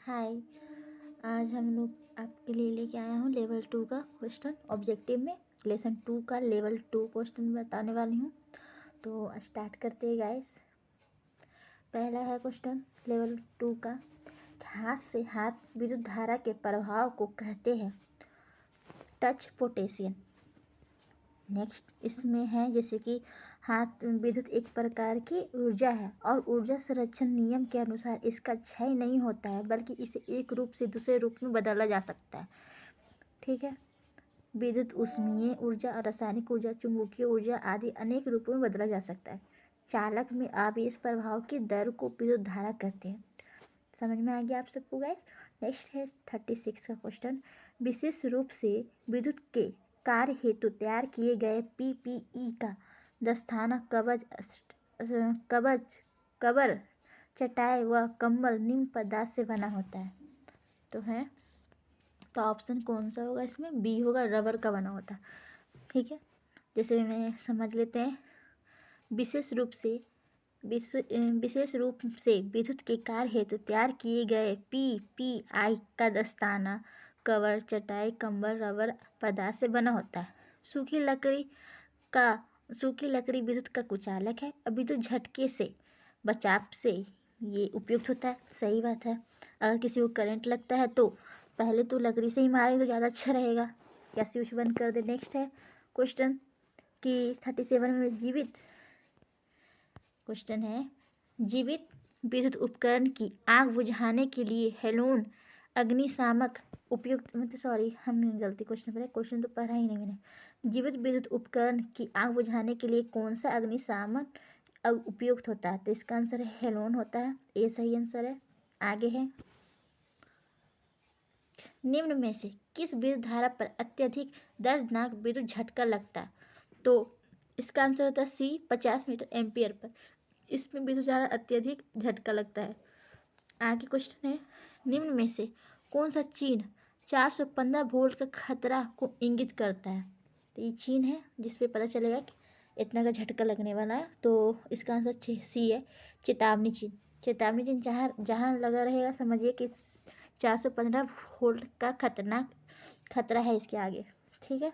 हाय। आज हम लोग आपके लिए लेके आया हूँ लेवल 2 का क्वेश्चन ऑब्जेक्टिव में लेसन 2 का लेवल 2 क्वेश्चन बताने वाली हूँ। तो स्टार्ट करते हैं गाइस। पहला है क्वेश्चन लेवल 2 का, हाथ से हाथ विद्युत धारा के प्रभाव को कहते हैं टच पोटेंशियल। नेक्स्ट इसमें है जैसे कि हाथ विद्युत एक प्रकार की ऊर्जा है और ऊर्जा संरक्षण नियम के अनुसार इसका क्षय नहीं होता है बल्कि इसे एक रूप से दूसरे रूप में बदला जा सकता है। ठीक है। विद्युत ऊष्मीय ऊर्जा और रासायनिक ऊर्जा, चुंबकीय ऊर्जा आदि अनेक रूपों में बदला जा सकता है। चालक में आवेश प्रभाव की दर को विद्युत धारा कहते हैं। समझ में आ गया आप सबको गाइस। नेक्स्ट है 36 का क्वेश्चन, विशेष रूप से विद्युत के कार्य हेतु तैयार किए गए पीपीई का दस्ताना, कवच, कवर, चटाई व कंबल निम्न पदार्थ से बना होता है। तो ऑप्शन कौन सा होगा इसमें? बी होगा, रबर का बना होता है। ठीक है, जैसे मैं समझ लेते हैं। विशेष रूप से विद्युत के कार्य हेतु तैयार किए गए पीपीआई का दस्ताना, कवर, चटाई, कंबल रबर पदार्थ से बना होता है। सूखी लकड़ी विद्युत का कुचालक है और विद्युत झटके से बचाव से ये उपयुक्त होता है। सही बात है। अगर किसी को करंट लगता है तो पहले तो लकड़ी से ही मारेंगे तो ज़्यादा अच्छा रहेगा। या स्विच बंद कर दे। नेक्स्ट है क्वेश्चन कि 37 में क्वेश्चन है जीवित विद्युत उपकरण की आग बुझाने के लिए हेलोन अग्निशामक उपयुक्त, हमने गलती क्वेश्चन तो पढ़ा ही नहीं मैंने। जीवित विद्युत उपकरण की आग बुझाने के लिए कौन सा अग्निशामक उपयुक्त होता है? तो इसका आंसर है हेलोन होता है। ये सही आंसर है। आगे है, निम्न में से किस विद्युत धारा पर अत्यधिक दर्दनाक विद्युत झटका लगता है? तो इसका आंसर होता है सी, 50 मीटर एम्पियर पर। इसमें विद्युत धारा अत्यधिक झटका लगता है। आगे क्वेश्चन है, निम्न में से कौन सा चिन्ह 415 वोल्ट का खतरा को इंगित करता है? तो ये चिन्ह है जिसपे पता चलेगा कि इतना का झटका लगने वाला है। तो इसका आंसर सी है, चेतावनी चिन्ह। चेतावनी चिन्ह जहाँ लगा रहेगा समझिए कि 415 वोल्ट का खतरा है इसके आगे। ठीक है।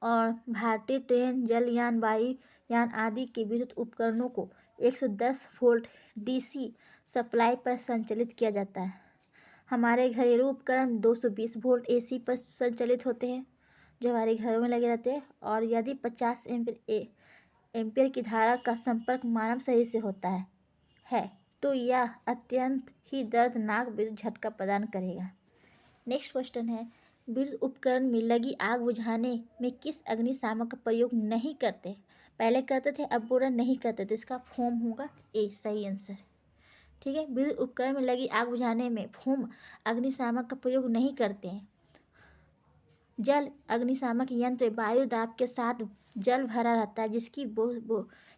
और भारतीय ट्रेन, जलयान, वायुयान आदि के विद्युत उपकरणों को 110 वोल्ट डीसी सप्लाई पर संचालित किया जाता है। हमारे घरेलू उपकरण 220 वोल्ट एसी पर संचालित होते हैं जो हमारे घरों में लगे रहते हैं। और यदि 50 एम्पियर की धारा का संपर्क मानव शरीर से होता है तो यह अत्यंत ही दर्दनाक विद्युत झटका प्रदान करेगा। नेक्स्ट क्वेश्चन है, विद्युत उपकरण में लगी आग बुझाने में किस अग्निशामक का प्रयोग नहीं करते? पहले करते थे, अब पूरा नहीं करते। तो इसका फोम होगा ए, सही आंसर। ठीक है, विद्युत उपकरण में लगी आग बुझाने में फोम अग्निशामक का प्रयोग नहीं करते हैं। जल अग्निशामक यंत्र वायु दाब के साथ जल भरा रहता है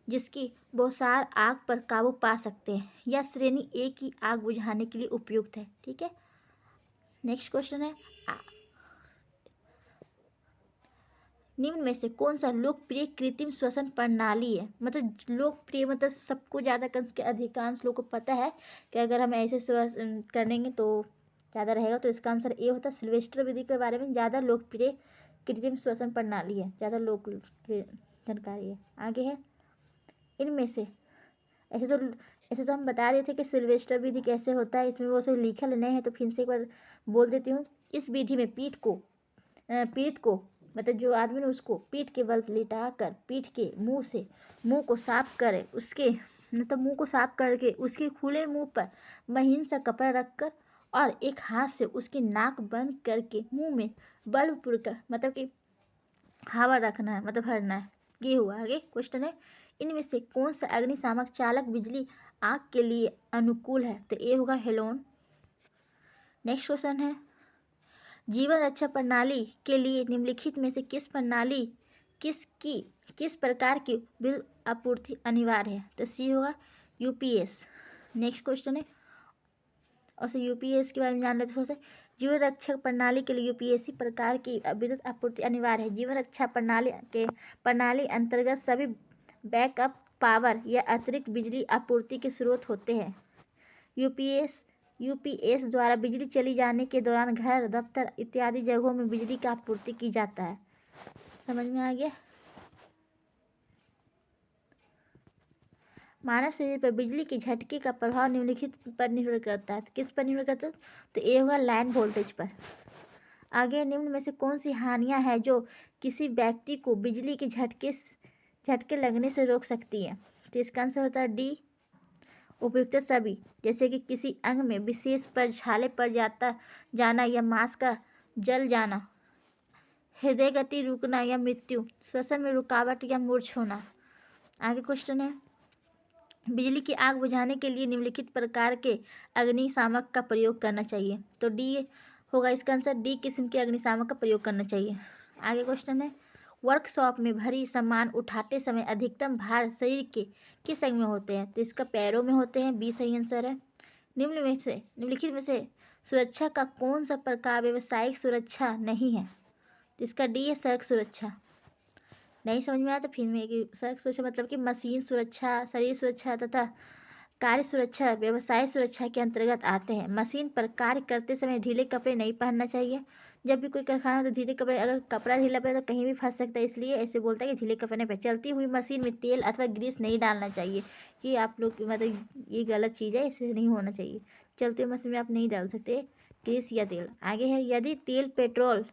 जिसकी बौछार आग पर काबू पा सकते हैं। यह श्रेणी ए की आग बुझाने के लिए उपयुक्त है। ठीक है। नेक्स्ट क्वेश्चन है, निम्न में से कौन सा लोकप्रिय कृत्रिम श्वसन प्रणाली है? मतलब लोकप्रिय मतलब सबको ज़्यादा करके अधिकांश लोग को पता है कि अगर हम ऐसे श्वसन करेंगे तो ज़्यादा रहेगा। तो इसका आंसर ए होता है। सिल्वेस्टर विधि के बारे में ज़्यादा लोकप्रिय कृत्रिम श्वसन प्रणाली है, ज़्यादा लोक जानकारी है। आगे है, इनमें से ऐसे तो हम बता देते कि सिल्वेस्टर विधि कैसे होता है, इसमें वो सब लिखा नहीं है तो फिर से एक बार बोल देती हूँ। इस विधि में पीठ को मतलब जो आदमी ने उसको पीठ के बल लिटा कर पीठ के मुंह को साफ करे, उसके मतलब मुंह को साफ करके उसके खुले मुंह पर महीन सा कपड़ा रखकर और एक हाथ से उसकी नाक बंद करके मुंह में बलपूर्वक मतलब कि हवा रखना है, मतलब भरना है। ये हुआ। आगे क्वेश्चन है, इनमें से कौन सा अग्निशामक चालक बिजली आग के लिए अनुकूल है? तो ये होगा हेलोन। नेक्स्ट क्वेश्चन है, जीवन रक्षा प्रणाली के लिए निम्नलिखित में से किस प्रकार की बिल आपूर्ति अनिवार्य है? तो सी होगा यूपीएस। नेक्स्ट क्वेश्चन है, और यूपीएस के बारे में जान लेते थोड़ा सा। जीवन रक्षा प्रणाली के लिए यूपीएससी प्रकार की विद्युत आपूर्ति अनिवार्य है। जीवन रक्षा प्रणाली अंतर्गत सभी बैकअप पावर या अतिरिक्त बिजली आपूर्ति के स्रोत होते हैं। यूपीएस यूपीएस द्वारा बिजली चली जाने के दौरान घर, दफ्तर इत्यादि जगहों में बिजली की आपूर्ति की जाता है। समझ में आ गया। मानव शरीर पर बिजली के झटके का प्रभाव निम्नलिखित पर निर्भर करता है। किस पर निर्भर करता है? तो ए होगा लाइन वोल्टेज पर। आगे निम्न में से कौन सी हानियां हैं जो किसी व्यक्ति को बिजली के झटके लगने से रोक सकती है? तो इसका आंसर होता है डी, उपयुक्त सभी, जैसे कि किसी अंग में विशेष पर छाले पड़ जाना या मांस का जल जाना, हृदय गति रुकना या मृत्यु, श्वसन में रुकावट या मूर्छ होना। आगे क्वेश्चन है, बिजली की आग बुझाने के लिए निम्नलिखित प्रकार के अग्निशामक का प्रयोग करना चाहिए। तो डी होगा इसका आंसर, डी किस्म के अग्निशामक का प्रयोग करना चाहिए। आगे क्वेश्चन है, वर्कशॉप में भारी सामान उठाते समय अधिकतम भार शरीर के किस अंग में होते हैं? तो इसका पैरों में होते हैं, बी सही आंसर है। निम्नलिखित में से सुरक्षा का कौन सा प्रकार व्यावसायिक सुरक्षा नहीं है? तो इसका डी है सड़क सुरक्षा। नहीं समझ में आया तो फिर में कि सड़क सुरक्षा मतलब कि मशीन सुरक्षा, शरीर सुरक्षा तथा कार्य सुरक्षा व्यवसाय सुरक्षा के अंतर्गत आते हैं। मशीन पर कार्य करते समय ढीले कपड़े नहीं पहनना चाहिए। जब भी कोई कारखाना तो ढीले कपड़े, अगर कपड़ा ढीला पड़े तो कहीं भी फंस सकता है, इसलिए ऐसे बोलता है कि ढीले कपड़े नहीं पहने। चलती हुई मशीन में तेल अथवा ग्रीस नहीं डालना चाहिए, कि आप लोग मतलब ये गलत चीज़ है, इसे नहीं होना चाहिए। चलती हुई मशीन में आप नहीं डाल सकते ग्रीस या तेल। आगे है, यदि तेल पेट्रोल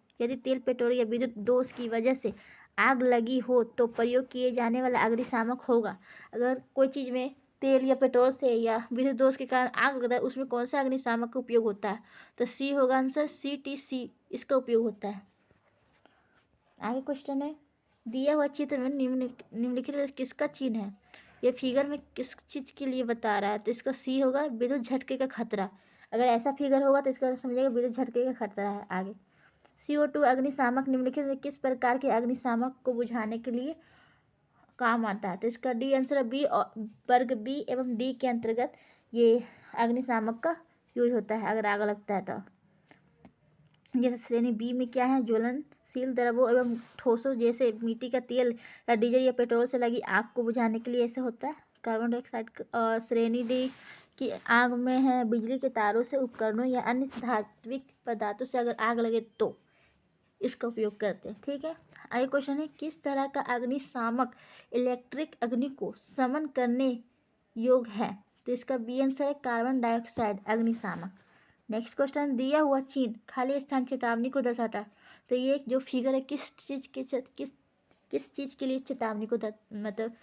या विद्युत दोष की वजह से आग लगी हो तो प्रयोग किए जाने वाला अग्निशामक होगा। अगर कोई चीज़ में तेल या पेट्रोल से या विद्युत दोष के कारण आग लगता है, उसमें कौन सा अग्निशामक का उपयोग होता है? तो सी होगा आंसर, CTC इसका उपयोग होता है। आगे क्वेश्चन है, दिया हुआ चित्र में निम्नलिखित किसका चिन्ह है? ये फिगर में किस चीज़ के लिए बता रहा है? तो इसका सी होगा, विद्युत झटके का खतरा। अगर ऐसा फिगर होगा तो इसका समझिएगा विद्युत झटके का खतरा है। आगे CO2 अग्निशामक निम्नलिखित में किस प्रकार के अग्निशामक को बुझाने के लिए काम आता है? तो इसका डी आंसर है, बी, वर्ग बी एवं डी के अंतर्गत ये अग्निशामक का यूज होता है अगर आग लगता है तो। जैसे श्रेणी बी में क्या है, ज्वलनशील द्रव्यों एवं ठोसों जैसे मिट्टी का तेल या डीजल या पेट्रोल से लगी आग को बुझाने के लिए ऐसे होता है कार्बन डाइऑक्साइड। और श्रेणी डी की आग में है बिजली के तारों से, उपकरणों या अन्य धात्विक पदार्थों से अगर आग लगे तो इसका उपयोग करते हैं। ठीक है। आगे क्वेश्चन है, किस तरह का अग्निशामक इलेक्ट्रिक अग्नि को शमन करने योग्य है? तो इसका बी आंसर है, कार्बन डाइऑक्साइड अग्निशामक। नेक्स्ट क्वेश्चन, दिया हुआ चिन्ह खाली स्थान चेतावनी को दर्शाता है। तो ये जो फिगर है किस चीज़ के लिए चेतावनी को मतलब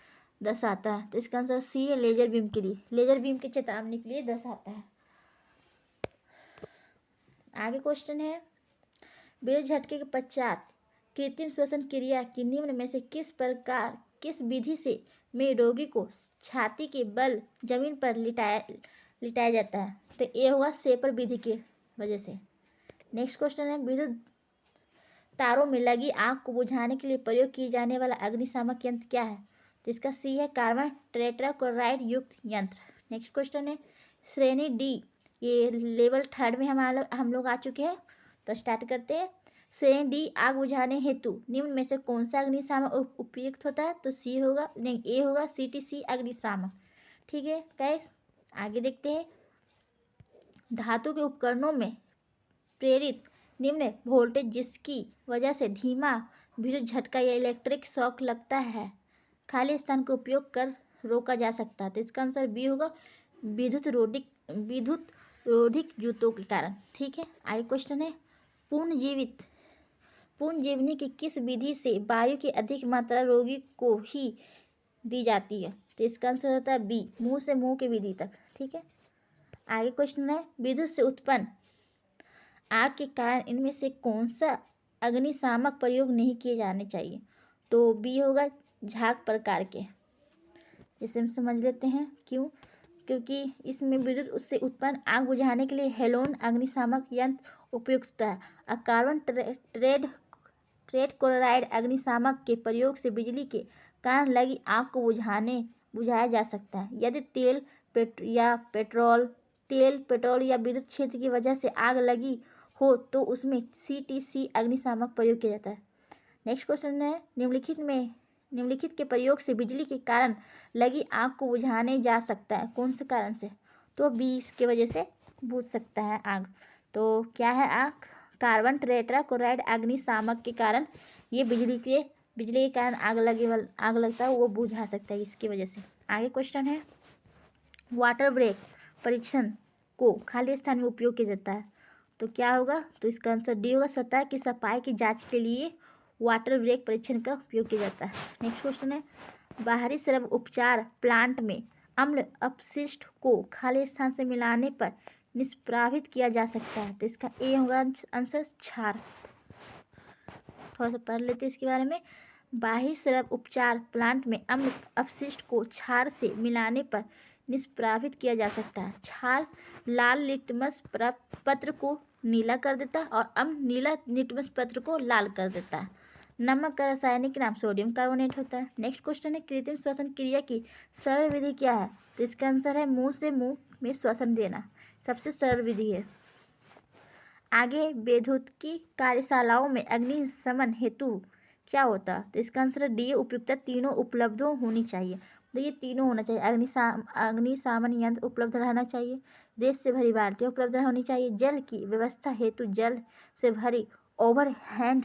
दर्शाता है? तो इसका आंसर सी है, लेजर बीम के लिए, लेजर बीम की चेतावनी के लिए दर्शाता है। आगे क्वेश्चन है, विद्युत झटके के पश्चात कृत्रिम श्वसन क्रिया की निम्न में से किस विधि से में रोगी को छाती के बल जमीन पर लिटाया जाता है? तो ये होगा सेपर विधि की वजह से। नेक्स्ट क्वेश्चन है, विद्युत तारों में लगी आग को बुझाने के लिए प्रयोग किए जाने वाला अग्निशामक यंत्र क्या है? तो इसका सी है, कार्बन टेट्राक्लोराइड युक्त यंत्र। नेक्स्ट क्वेश्चन है, श्रेणी डी, ये लेवल 3 में हम लोग आ चुके हैं, तो स्टार्ट करते हैं। श्रेणी डी आग बुझाने हेतु निम्न में से कौन सा अग्निशामक उपयुक्त होता है? तो सी होगा, नहीं ए होगा, CTC अग्निशामक। ठीक है गाइस, आगे देखते हैं। धातु के उपकरणों में प्रेरित निम्न वोल्टेज जिसकी वजह से धीमा विद्युत झटका या इलेक्ट्रिक शॉक लगता है, खाली स्थान का उपयोग कर रोका जा सकता है। तो इसका आंसर बी होगा, विद्युत रोधिक जूतों के कारण। ठीक है। आगे क्वेश्चन है, पुनर्जीवनी की किस विधि से वायु की अधिक मात्रा रोगी को ही दी जाती है? तो इसका आंसर होता है बी, मुंह से मुंह की विधि तक। ठीक है। आगे क्वेश्चन है, विद्युत से उत्पन्न आग के कारण इनमें से कौन सा अग्निशामक प्रयोग नहीं किए जाने चाहिए? तो बी होगा, झाग प्रकार के। इसे हम समझ लेते हैं क्यों। क्योंकि इसमें विद्युत से उत्पन्न आग बुझाने के लिए हेलोन अग्निशामक यंत्र उपयुक्त होता है। और कार्बन टेट्राक्लोराइड अग्निशामक के प्रयोग से बिजली के कारण लगी आग को बुझाया जा सकता है। यदि तेल पेट्रोल या विद्युत क्षेत्र की वजह से आग लगी हो तो उसमें CTC अग्निशामक प्रयोग किया जाता है। नेक्स्ट क्वेश्चन है, निम्नलिखित के प्रयोग से बिजली के कारण लगी आग को बुझाने जा सकता है, कौन से कारण से? तो 20 की वजह से बुझ सकता है आग। तो क्या है आग? कार्बन टेट्राक्लोराइड अग्निशामक के कारण ये बिजली के कारण आग लगता है वो बुझा सकता है इसकी वजह से। आगे क्वेश्चन है, वाटर ब्रेक परीक्षण को खाली स्थान में उपयोग किया जाता है। तो क्या होगा? तो इसका आंसर डी होगा, सतह की सफाई की जांच के लिए वाटर ब्रेक परीक्षण का उपयोग किया जाता है। नेक्स्ट क्वेश्चन है, बाहरी श्रम उपचार प्लांट में अम्ल अपशिष्ट को खाली स्थान से मिलाने पर निष्प्रावित किया जा सकता है। तो इसका ए होगा आंसर, क्षार। थोड़ा सा पढ़ लेते हैं इसके बारे में। बाह्य श्रम उपचार प्लांट में अम्ल अपशिष्ट को क्षार से मिलाने पर निष्प्रावित किया जा सकता है। क्षार लाल लिटमस पत्र को नीला कर देता है और अम्ल नीला लिटमस पत्र को लाल कर देता है। नमक का रासायनिक नाम सोडियम कार्बोनेट होता है। नेक्स्ट क्वेश्चन है, कृत्रिम श्वसन क्रिया की सरल विधि क्या है? तो इसका आंसर है मुंह से मुंह में श्वसन देना सबसे सरल विधि है। आगे वैद्युतिकी कार्यशालाओं में अग्निशमन हेतु क्या होता? तो इसका आंसर डी, उपयुक्तता तीनों उपलब्ध होनी चाहिए। तो ये तीनों होना चाहिए, अग्निशमन यंत्र उपलब्ध रहना चाहिए, रेत से भरी बाल्टी उपलब्ध होनी चाहिए, जल की व्यवस्था हेतु जल से भरी ओवर हैंड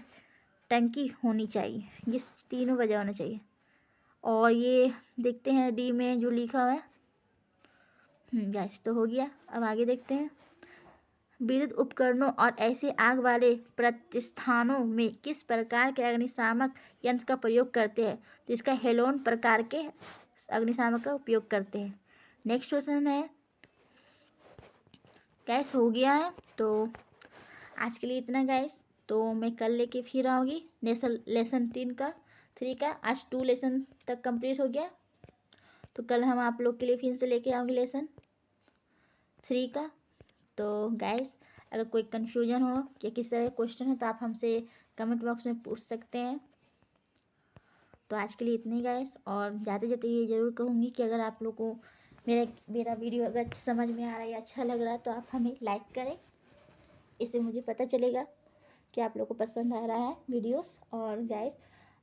टंकी होनी चाहिए। ये तीनों वजह होना चाहिए। और ये देखते हैं डी में जो लिखा हुआ है। गैस तो हो गया। अब आगे देखते हैं, विद्युत उपकरणों और ऐसे आग वाले प्रतिष्ठानों में किस प्रकार के अग्निशामक यंत्र का प्रयोग करते हैं? तो इसका हेलोन प्रकार के अग्निशामक का उपयोग करते हैं। नेक्स्ट क्वेश्चन है, गैस हो गया है। तो आज के लिए इतना गैस। तो मैं कल लेके फिर आऊँगी लेसन 3 का। आज 2 लेसन तक कंप्लीट हो गया। तो कल हम आप लोग के लिए फिर से लेके आऊँगी लेसन 3 का। तो गाइस, अगर कोई कन्फ्यूजन हो या किस तरह का क्वेश्चन है तो आप हमसे कमेंट बॉक्स में पूछ सकते हैं। तो आज के लिए इतने ही गाइस। और जाते जाते ये ज़रूर कहूँगी कि अगर आप लोग को मेरा वीडियो अगर समझ में आ रहा है या अच्छा लग रहा है तो आप हमें लाइक करें। इससे मुझे पता चलेगा कि आप लोग को पसंद आ रहा है वीडियोस। और गाइस,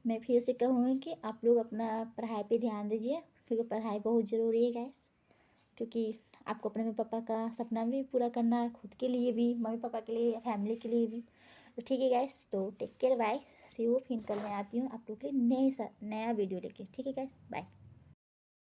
मैं फिर से कहूँगी कि आप लोग अपना पढ़ाई पे ध्यान दीजिए, क्योंकि पढ़ाई बहुत ज़रूरी है गाइस। क्योंकि आपको अपने मम्मी पापा का सपना भी पूरा करना है, खुद के लिए भी, मम्मी पापा के लिए, फैमिली के लिए भी। तो ठीक है गाइस, तो take care, bye, see you. फिर कल मैं आती हूँ आप लोग के लिए नया वीडियो लेके। ठीक है गाइस, बाय।